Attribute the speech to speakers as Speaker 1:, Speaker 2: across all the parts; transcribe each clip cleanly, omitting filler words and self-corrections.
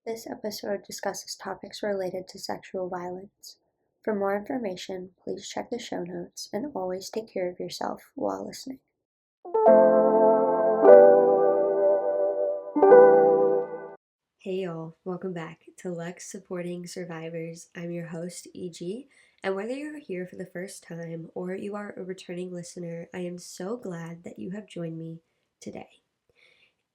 Speaker 1: This episode discusses topics related to sexual violence. For more information, please check the show notes and always take care of yourself while listening. Hey y'all, welcome back to Lux Supporting Survivors. I'm your host, EG, and whether you're here for the first time or you are a returning listener, I am so glad that you have joined me today.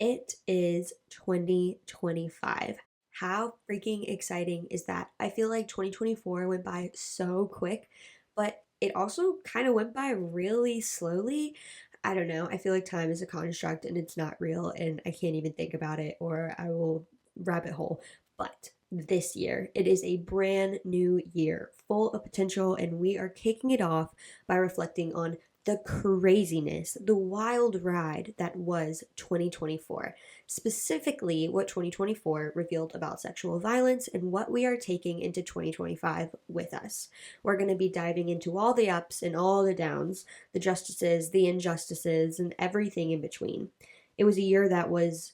Speaker 1: It is 2025. How freaking exciting is that? I feel like 2024 went by so quick, but it also kind of went by really slowly. I don't know. I feel like time is a construct and it's not real, and I can't even think about it or I will rabbit hole. But this year, it is a brand new year full of potential, and we are kicking it off by reflecting on the craziness, the wild ride that was 2024. Specifically, what 2024 revealed about sexual violence and what we are taking into 2025 with us. We're going to be diving into all the ups and all the downs, the justices, the injustices, and everything in between. It was a year that was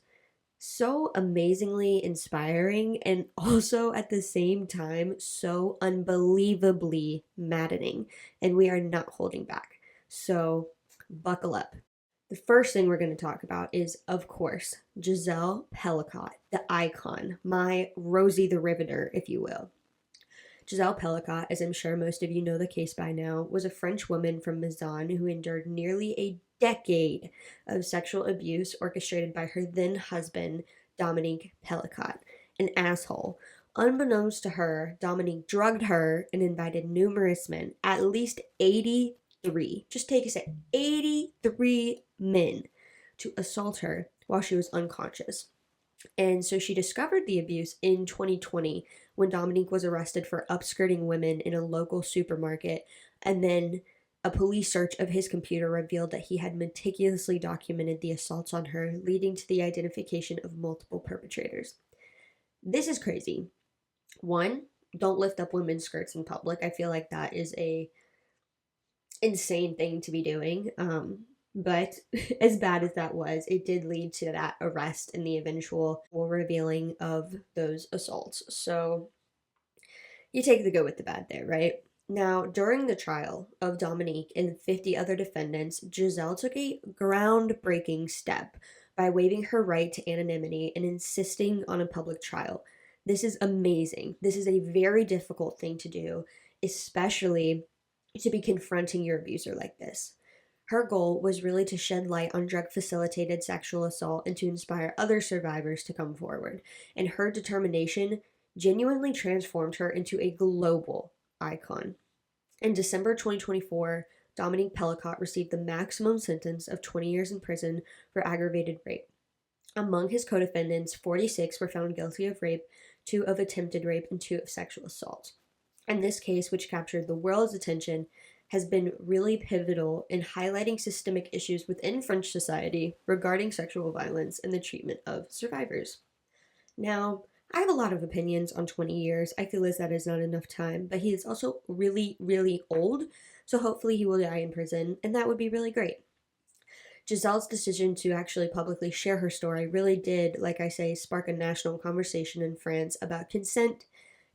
Speaker 1: so amazingly inspiring and also at the same time so unbelievably maddening, and we are not holding back. So buckle up. The first thing we're going to talk about is, of course, Gisèle Pelicot, the icon, my Rosie the Riveter, if you will. Gisèle Pelicot, as I'm sure most of you know the case by now, was a French woman from Mazan who endured nearly a decade of sexual abuse orchestrated by her then husband, Dominique Pelicot, an asshole. Unbeknownst to her, Dominique drugged her and invited numerous men, at least 83, just take a second, 83 men, to assault her while she was unconscious. And so she discovered the abuse in 2020 when Dominique was arrested for upskirting women in a local supermarket. And then a police search of his computer revealed that he had meticulously documented the assaults on her, leading to the identification of multiple perpetrators. This is crazy. One, don't lift up women's skirts in public. I feel like that is a insane thing to be doing. But as bad as that was, it did lead to that arrest and the eventual revealing of those assaults. So you take the good with the bad there, right? Now, during the trial of Dominique and 50 other defendants, Gisèle took a groundbreaking step by waiving her right to anonymity and insisting on a public trial. This is amazing. This is a very difficult thing to do, especially to be confronting your abuser like this. Her goal was really to shed light on drug-facilitated sexual assault and to inspire other survivors to come forward. And her determination genuinely transformed her into a global icon. In December 2024, Dominique Pelicot received the maximum sentence of 20 years in prison for aggravated rape. Among his co-defendants, 46 were found guilty of rape, 2 of attempted rape, and 2 of sexual assault. And this case, which captured the world's attention, has been really pivotal in highlighting systemic issues within French society regarding sexual violence and the treatment of survivors. Now, I have a lot of opinions on 20 years. I feel as that is not enough time, but he is also really, really old, so hopefully he will die in prison, and that would be really great. Gisèle's decision to actually publicly share her story really did, like I say, spark a national conversation in France about consent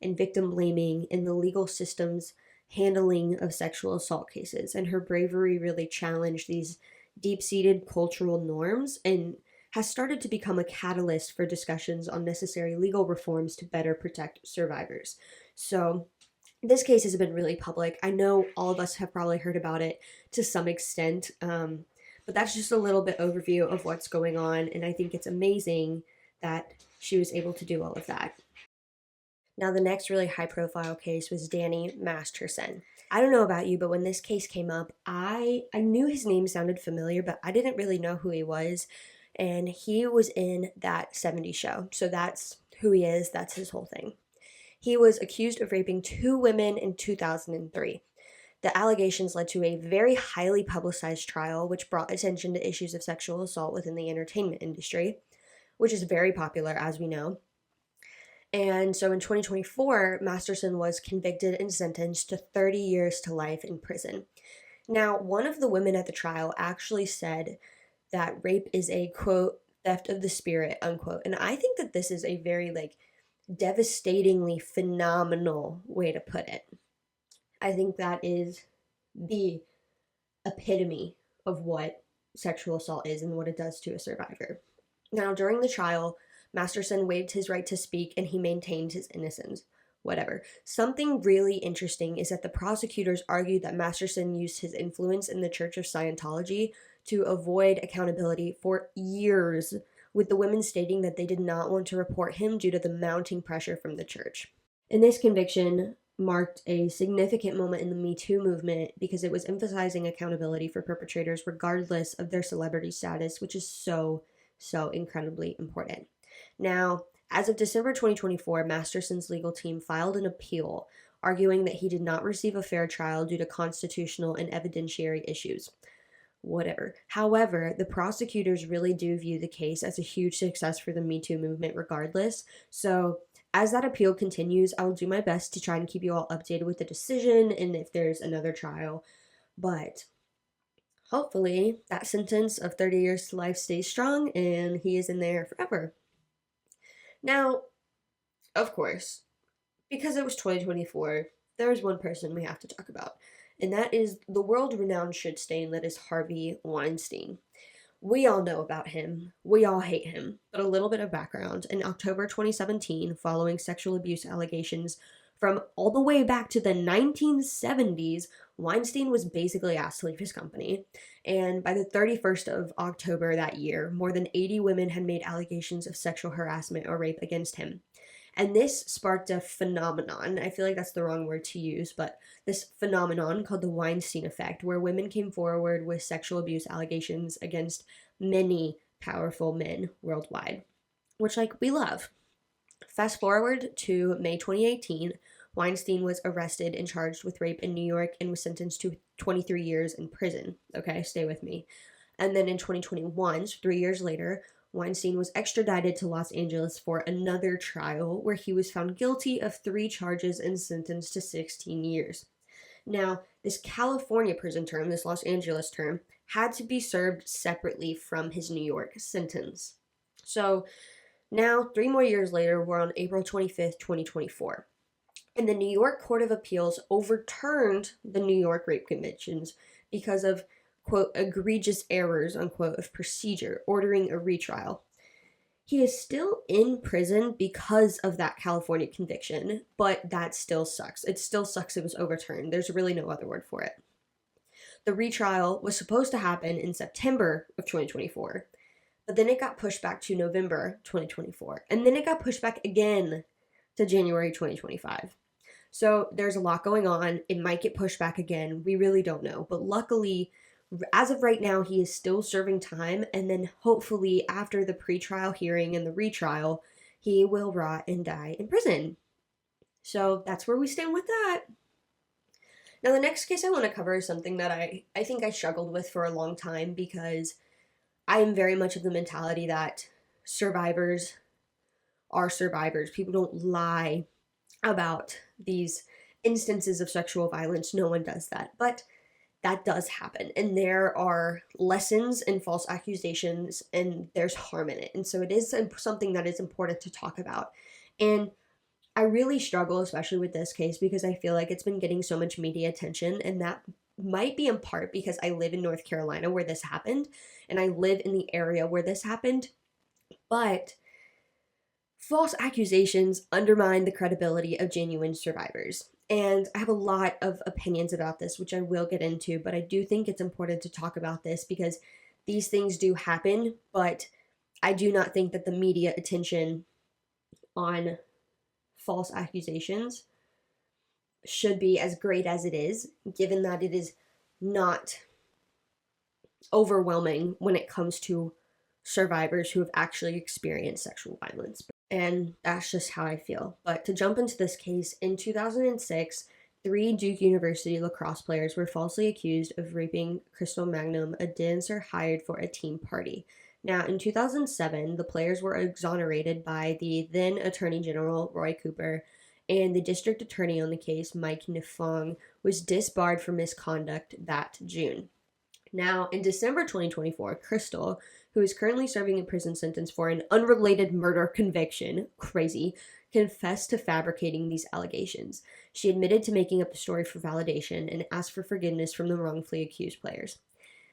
Speaker 1: and victim blaming in the legal system's handling of sexual assault cases, and her bravery really challenged these deep-seated cultural norms and has started to become a catalyst for discussions on necessary legal reforms to better protect survivors. So this case has been really public. I know all of us have probably heard about it to some extent, but that's just a little bit overview of what's going on, and I think it's amazing that she was able to do all of that. Now, the next really high-profile case was Danny Masterson. I don't know about you, but when this case came up, I knew his name sounded familiar, but I didn't really know who he was, and he was in that 70s show, so that's who he is, that's his whole thing. He was accused of raping 2 women in 2003. The allegations led to a very highly publicized trial, which brought attention to issues of sexual assault within the entertainment industry, which is very popular, as we know. And so in 2024, Masterson was convicted and sentenced to 30 years to life in prison. Now, one of the women at the trial actually said that rape is a, quote, theft of the spirit, unquote. And I think that this is a very, devastatingly phenomenal way to put it. I think that is the epitome of what sexual assault is and what it does to a survivor. Now, during the trial, Masterson waived his right to speak and he maintained his innocence. Whatever. Something really interesting is that the prosecutors argued that Masterson used his influence in the Church of Scientology to avoid accountability for years, with the women stating that they did not want to report him due to the mounting pressure from the church. And this conviction marked a significant moment in the Me Too movement because it was emphasizing accountability for perpetrators regardless of their celebrity status, which is so incredibly important. Now, as of December 2024, Masterson's legal team filed an appeal arguing that he did not receive a fair trial due to constitutional and evidentiary issues. Whatever. However, the prosecutors really do view the case as a huge success for the Me Too movement regardless. So, as that appeal continues, I will do my best to try and keep you all updated with the decision and if there's another trial. But hopefully, that sentence of 30 years to life stays strong and he is in there forever. Now, of course, because it was 2024, there's one person we have to talk about, and that is the world-renowned shit stain that is Harvey Weinstein. We all know about him. We all hate him. But a little bit of background. In October 2017, following sexual abuse allegations from all the way back to the 1970s, Weinstein was basically asked to leave his company. And by the 31st of October that year, more than 80 women had made allegations of sexual harassment or rape against him. And this sparked a phenomenon. I feel like that's the wrong word to use, but this phenomenon called the Weinstein effect, where women came forward with sexual abuse allegations against many powerful men worldwide, which, like, we love. Fast forward to May 2018, Weinstein was arrested and charged with rape in New York and was sentenced to 23 years in prison. Okay, stay with me. And then in 2021, so 3 years later, Weinstein was extradited to Los Angeles for another trial where he was found guilty of 3 charges and sentenced to 16 years. Now, this California prison term, this Los Angeles term, had to be served separately from his New York sentence. So now, 3 more years later, we're on April 25th, 2024. And the New York Court of Appeals overturned the New York rape convictions because of, quote, egregious errors, unquote, of procedure, ordering a retrial. He is still in prison because of that California conviction, but that still sucks. It still sucks it was overturned. There's really no other word for it. The retrial was supposed to happen in September of 2024, but then it got pushed back to November 2024, and then it got pushed back again to January 2025. So there's a lot going on. It might get pushed back again. We really don't know. But luckily, as of right now, he is still serving time. And then hopefully after the pretrial hearing and the retrial, he will rot and die in prison. So that's where we stand with that. Now, the next case I want to cover is something that I think I struggled with for a long time because I am very much of the mentality that survivors are survivors. People don't lie about these instances of sexual violence. No one does that. But that does happen. And there are lessons in false accusations and there's harm in it. And so it is something that is important to talk about. And I really struggle, especially with this case, because I feel like it's been getting so much media attention. And that might be in part because I live in North Carolina where this happened. And I live in the area where this happened. But false accusations undermine the credibility of genuine survivors. And I have a lot of opinions about this, which I will get into, but I do think it's important to talk about this because these things do happen, but I do not think that the media attention on false accusations should be as great as it is, given that it is not overwhelming when it comes to survivors who have actually experienced sexual violence. And that's just how I feel. But to jump into this case, in 2006, 3 Duke University lacrosse players were falsely accused of raping Crystal Magnum, a dancer hired for a team party. Now, in 2007, the players were exonerated by the then Attorney General, Roy Cooper, and the district attorney on the case, Mike Nifong, was disbarred for misconduct that June. Now, in December 2024, Crystal, who is currently serving a prison sentence for an unrelated murder conviction, crazy, confessed to fabricating these allegations. She admitted to making up the story for validation and asked for forgiveness from the wrongfully accused players.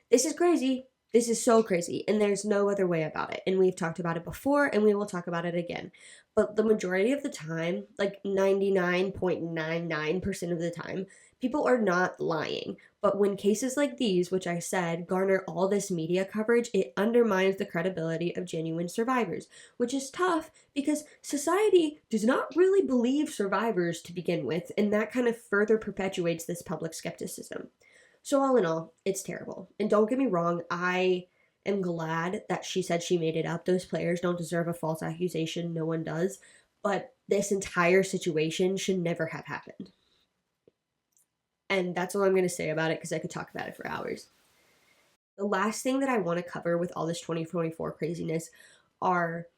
Speaker 1: This is crazy. This is so crazy, and there's no other way about it. And we've talked about it before, and we will talk about it again. But the majority of the time, like 99.99% of the time, people are not lying. But when cases like these, which I said, garner all this media coverage, it undermines the credibility of genuine survivors, which is tough because society does not really believe survivors to begin with, and that kind of further perpetuates this public skepticism. So all in all, it's terrible. And don't get me wrong, I am glad that she said she made it up. Those players don't deserve a false accusation. No one does. But this entire situation should never have happened. And that's all I'm going to say about it because I could talk about it for hours. The last thing that I want to cover with all this 2024 craziness are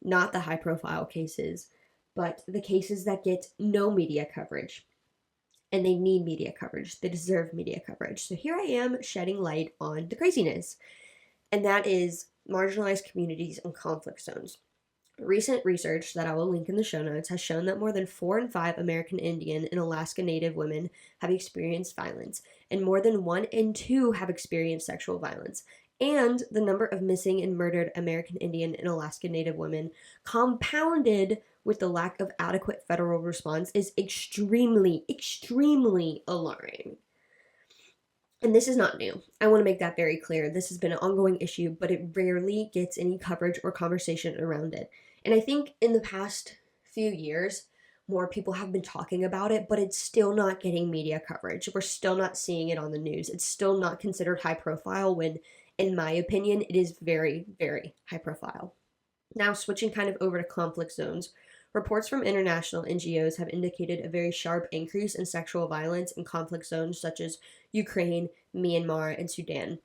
Speaker 1: not the high profile cases, but the cases that get no media coverage. And they need media coverage. They deserve media coverage. So here I am shedding light on the craziness. And that is marginalized communities and conflict zones. Recent research that I will link in the show notes has shown that more than 4 in 5 American Indian and Alaska Native women have experienced violence, and more than 1 in 2 have experienced sexual violence. And the number of missing and murdered American Indian and Alaska Native women, compounded with the lack of adequate federal response, is extremely, extremely alarming. And this is not new. I want to make that very clear. This has been an ongoing issue, but it rarely gets any coverage or conversation around it. And I think in the past few years, more people have been talking about it, but it's still not getting media coverage. We're still not seeing it on the news. It's still not considered high profile when, in my opinion, it is very, very high profile. Now, switching kind of over to conflict zones, reports from international NGOs have indicated a very sharp increase in sexual violence in conflict zones such as Ukraine, Myanmar, and Sudan.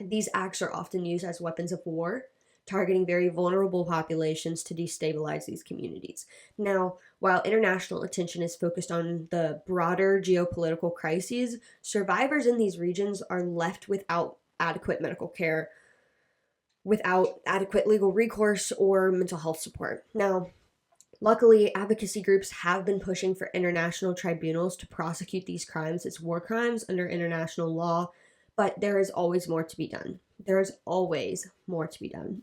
Speaker 1: These acts are often used as weapons of war, targeting very vulnerable populations to destabilize these communities. Now, while international attention is focused on the broader geopolitical crises, survivors in these regions are left without adequate medical care, without adequate legal recourse, or mental health support. Now, luckily, advocacy groups have been pushing for international tribunals to prosecute these crimes as war crimes under international law, but there is always more to be done. There is always more to be done.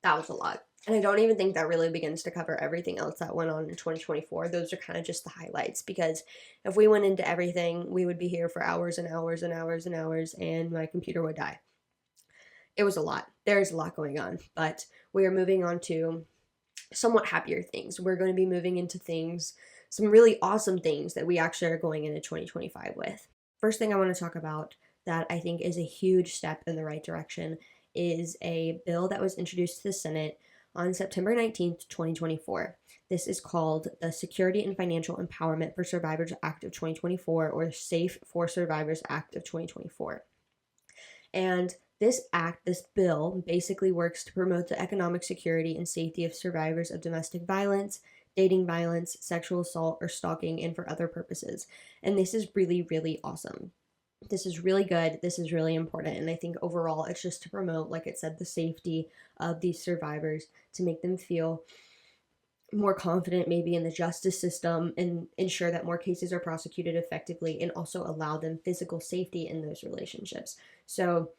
Speaker 1: That was a lot. And I don't even think that really begins to cover everything else that went on in 2024. Those are kind of just the highlights, because if we went into everything, we would be here for hours and hours and hours and hours, and my computer would die. It was a lot. There's a lot going on, but we are moving on to somewhat happier things. We're going to be moving into things, some really awesome things that we actually are going into 2025 with. First thing I want to talk about that I think is a huge step in the right direction is a bill that was introduced to the Senate on September 19th, 2024. This is called the Security and Financial Empowerment for Survivors Act of 2024, or Safe for Survivors Act of 2024. And this bill basically works to promote the economic security and safety of survivors of domestic violence, dating violence, sexual assault, or stalking, and for other purposes. And this is really, really awesome. This is really good. This is really important. And I think overall, it's just to promote, like it said, the safety of these survivors, to make them feel more confident maybe in the justice system, and ensure that more cases are prosecuted effectively, and also allow them physical safety in those relationships. So,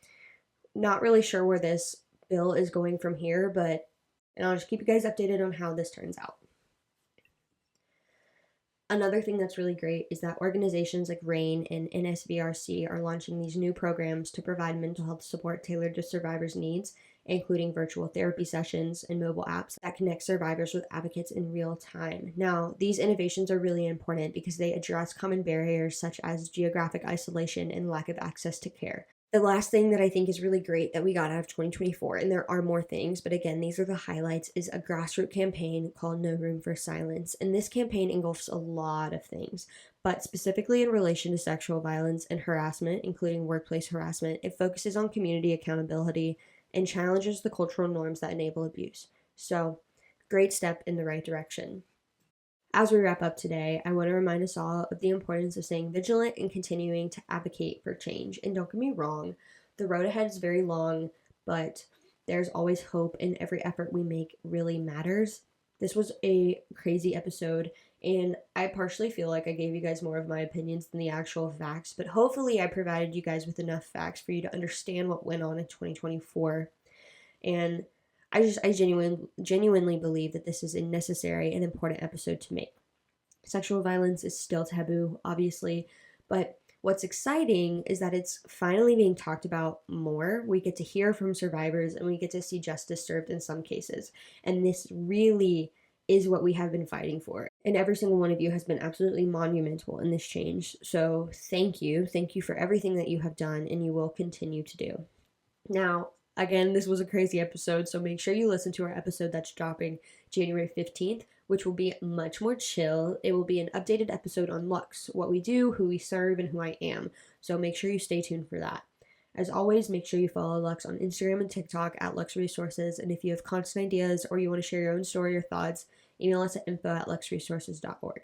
Speaker 1: not really sure where this bill is going from here, and I'll just keep you guys updated on how this turns out. Another thing that's really great is that organizations like RAIN and NSVRC are launching these new programs to provide mental health support tailored to survivors' needs, including virtual therapy sessions and mobile apps that connect survivors with advocates in real time. Now, these innovations are really important because they address common barriers such as geographic isolation and lack of access to care. The last thing that I think is really great that we got out of 2024, and there are more things, but again, these are the highlights, is a grassroots campaign called No Room for Silence. And this campaign engulfs a lot of things, but specifically in relation to sexual violence and harassment, including workplace harassment, it focuses on community accountability and challenges the cultural norms that enable abuse. So, great step in the right direction. As we wrap up today, I want to remind us all of the importance of staying vigilant and continuing to advocate for change. And don't get me wrong, the road ahead is very long, but there's always hope, and every effort we make really matters. This was a crazy episode, and I partially feel like I gave you guys more of my opinions than the actual facts, but hopefully I provided you guys with enough facts for you to understand what went on in 2024. And I genuinely believe that this is a necessary and important episode to make. Sexual violence is still taboo, obviously, but what's exciting is that it's finally being talked about more. We get to hear from survivors and we get to see justice served in some cases. And this really is what we have been fighting for. And every single one of you has been absolutely monumental in this change. So thank you. Thank you for everything that you have done and you will continue to do. Now, again, this was a crazy episode, so make sure you listen to our episode that's dropping January 15th, which will be much more chill. It will be an updated episode on Lux, what we do, who we serve, and who I am. So make sure you stay tuned for that. As always, make sure you follow Lux on Instagram and TikTok at Lux Resources. And if you have content ideas or you want to share your own story or thoughts, email us at info@luxresources.org.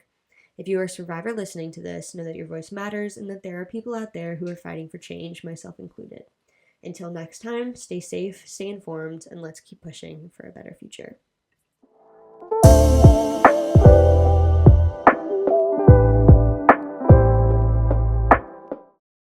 Speaker 1: If you are a survivor listening to this, know that your voice matters and that there are people out there who are fighting for change, myself included. Until next time, stay safe, stay informed, and let's keep pushing for a better future.